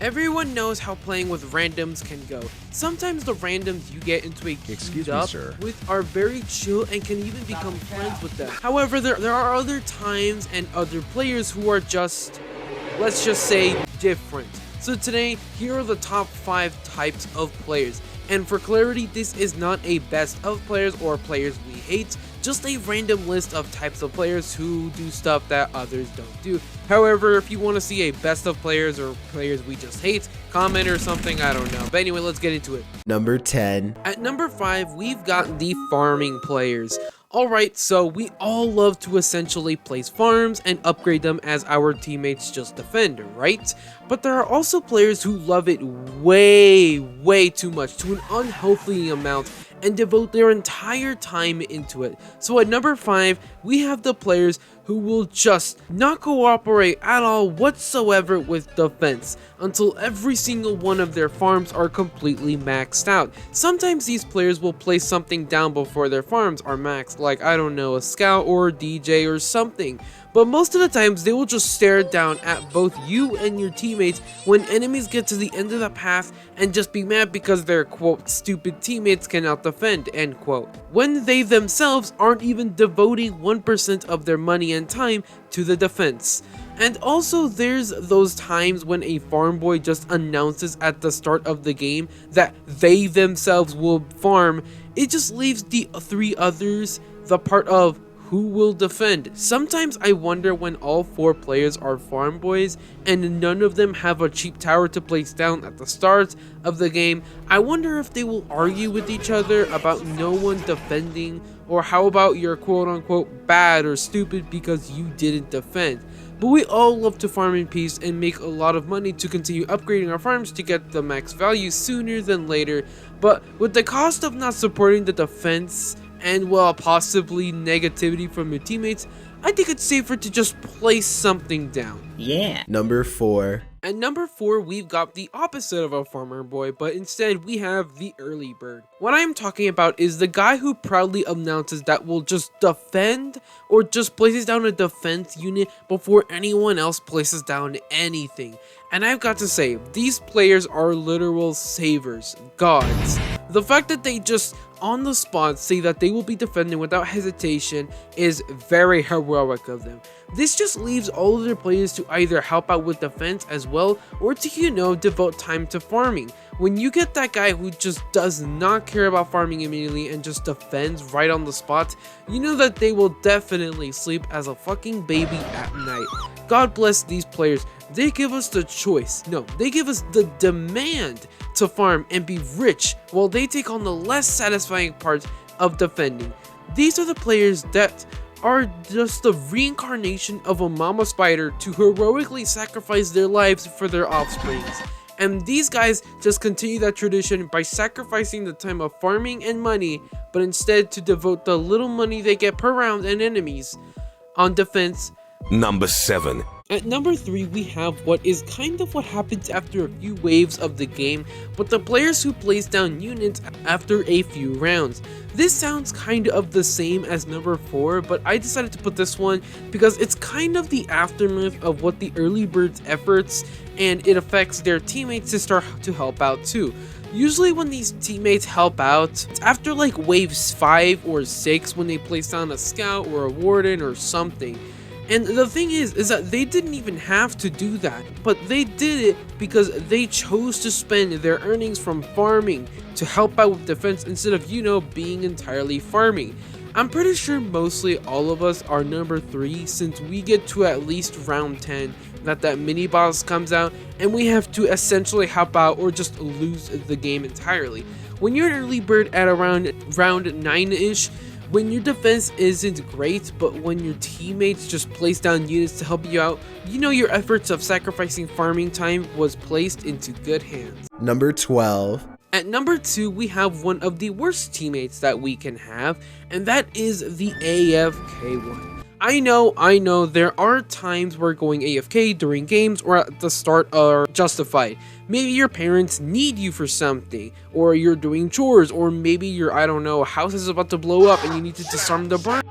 Everyone knows how playing with randoms can go. Sometimes the randoms you get into a queued up with are very chill and can even become friends with them. However, there are other times and other players who are just, let's just say, different. So today, here are the top 5 types of players. And for clarity, this is not a best of players or players we hate, just a random list of types of players who do stuff that others don't do. However, if you want to see a best of players or players we just hate, comment or something, I don't know. But anyway, let's get into it. Number 10. At number 5, we've got the farming players. Alright, so we all love to essentially place farms and upgrade them as our teammates just defend, right? But there are also players who love it way too much, to an unhealthy amount, and devote their entire time into it. So at number 5, we have the players who will just not cooperate at all whatsoever with defense until every single one of their farms are completely maxed out. Sometimes these players will place something down before their farms are maxed, like, I don't know, a scout or a DJ or something. But most of the times they will just stare down at both you and your teammates when enemies get to the end of the path and just be mad because their quote stupid teammates cannot defend end quote, when they themselves aren't even devoting 1% of their money and time to the defense. And also there's those times when a farm boy just announces at the start of the game that they themselves will farm. It just leaves the 3 others the part of who will defend. Sometimes I wonder when all 4 players are farm boys and none of them have a cheap tower to place down at the start of the game, I wonder if they will argue with each other about no one defending, or how about you're quote unquote bad or stupid because you didn't defend. But we all love to farm in peace and make a lot of money to continue upgrading our farms to get the max value sooner than later. But with the cost of not supporting the defense and, well, possibly negativity from your teammates, I think it's safer to just place something down. Yeah. Number 4. At number 4, we've got the opposite of a farmer boy, but instead we have the early bird. What I'm talking about is the guy who proudly announces that will just defend or just places down a defense unit before anyone else places down anything. And I've got to say, these players are literal savers, gods. The fact that they just on the spot say that they will be defending without hesitation is very heroic of them. This just leaves all of their players to either help out with defense as well, or to, devote time to farming. When you get that guy who just does not care about farming immediately and just defends right on the spot, you know that they will definitely sleep as a fucking baby at night. God bless these players. They give us the choice. No, they give us the demand to farm and be rich while they take on the less satisfying part of defending. These are the players that are just the reincarnation of a mama spider to heroically sacrifice their lives for their offsprings. And these guys just continue that tradition by sacrificing the time of farming and money, but instead to devote the little money they get per round and enemies on defense. Number 7. At number 3, we have what is kind of what happens after a few waves of the game, but the players who place down units after a few rounds. This sounds kind of the same as number 4, but I decided to put this one because it's kind of the aftermath of what the early birds' efforts, and it affects their teammates to start to help out too. Usually when these teammates help out, it's after like waves 5 or 6 when they place down a scout or a warden or something. And the thing is that they didn't even have to do that, but they did it because they chose to spend their earnings from farming to help out with defense instead of, being entirely farming. I'm pretty sure mostly all of us are number 3 since we get to at least round 10 that mini boss comes out and we have to essentially help out or just lose the game entirely. When you're an early bird at around round 9-ish, when your defense isn't great, but when your teammates just place down units to help you out, your efforts of sacrificing farming time was placed into good hands. Number 12. At number 2, we have one of the worst teammates that we can have, and that is the AFK one. I know, there are times where going AFK during games or at the start are justified. Maybe your parents need you for something, or you're doing chores, or maybe your, house is about to blow up and you need to disarm the burn.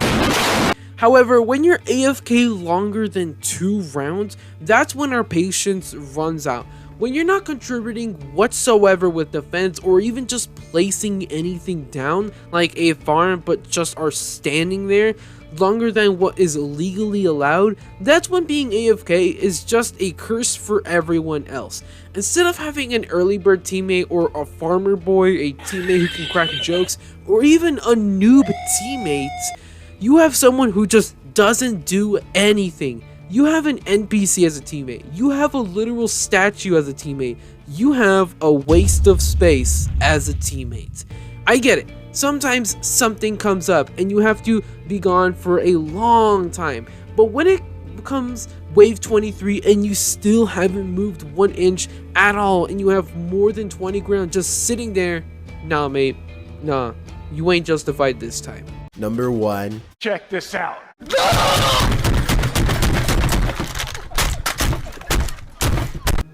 However, when you're AFK longer than 2 rounds, that's when our patience runs out. When you're not contributing whatsoever with defense or even just placing anything down like a farm but just are standing there longer than what is legally allowed, that's when being AFK is just a curse for everyone else. Instead of having an early bird teammate or a farmer boy, a teammate who can crack jokes, or even a noob teammate, you have someone who just doesn't do anything. You have an NPC as a teammate. You have a literal statue as a teammate. You have a waste of space as a teammate. I get it. Sometimes something comes up and you have to be gone for a long time. But when it becomes wave 23 and you still haven't moved 1 inch at all and you have more than 20 ground just sitting there, nah mate, nah, you ain't justified this time. Number 1. Check this out.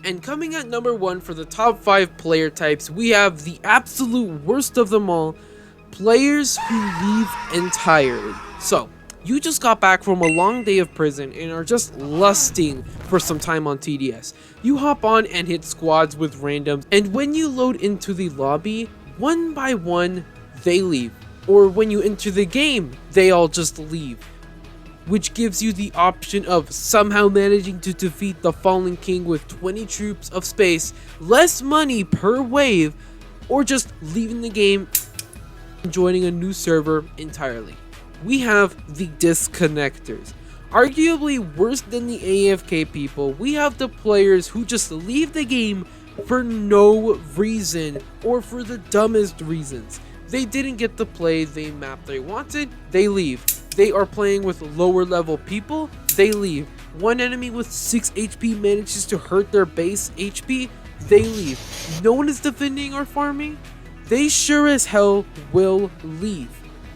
And coming at number 1 for the top 5 player types, we have the absolute worst of them all, players who leave entirely. So, you just got back from a long day of prison and are just lusting for some time on TDS. You hop on and hit squads with randoms, and when you load into the lobby, one by one, they leave. Or when you enter the game, they all just leave, which gives you the option of somehow managing to defeat the Fallen King with 20 troops of space, less money per wave, or just leaving the game and joining a new server entirely. We have the disconnectors. Arguably worse than the AFK people, we have the players who just leave the game for no reason or for the dumbest reasons. They didn't get to play the map they wanted, they leave. They are playing with lower level people, they leave. One enemy with 6 HP manages to hurt their base HP, they leave. No one is defending or farming, they sure as hell will leave.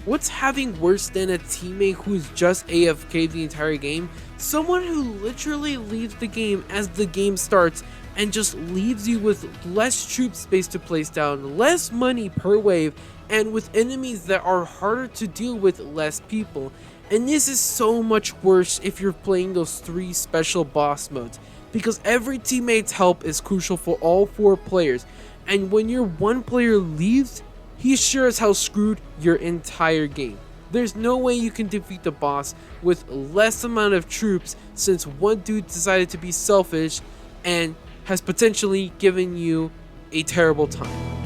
What's having worse than a teammate who's just AFK the entire game? Someone who literally leaves the game as the game starts and just leaves you with less troop space to place down, less money per wave, and with enemies that are harder to deal with less people. And this is so much worse if you're playing those 3 special boss modes, because every teammate's help is crucial for all 4 players, and when your one player leaves, he's sure as hell screwed your entire game. There's no way you can defeat the boss with less amount of troops, since one dude decided to be selfish and has potentially given you a terrible time.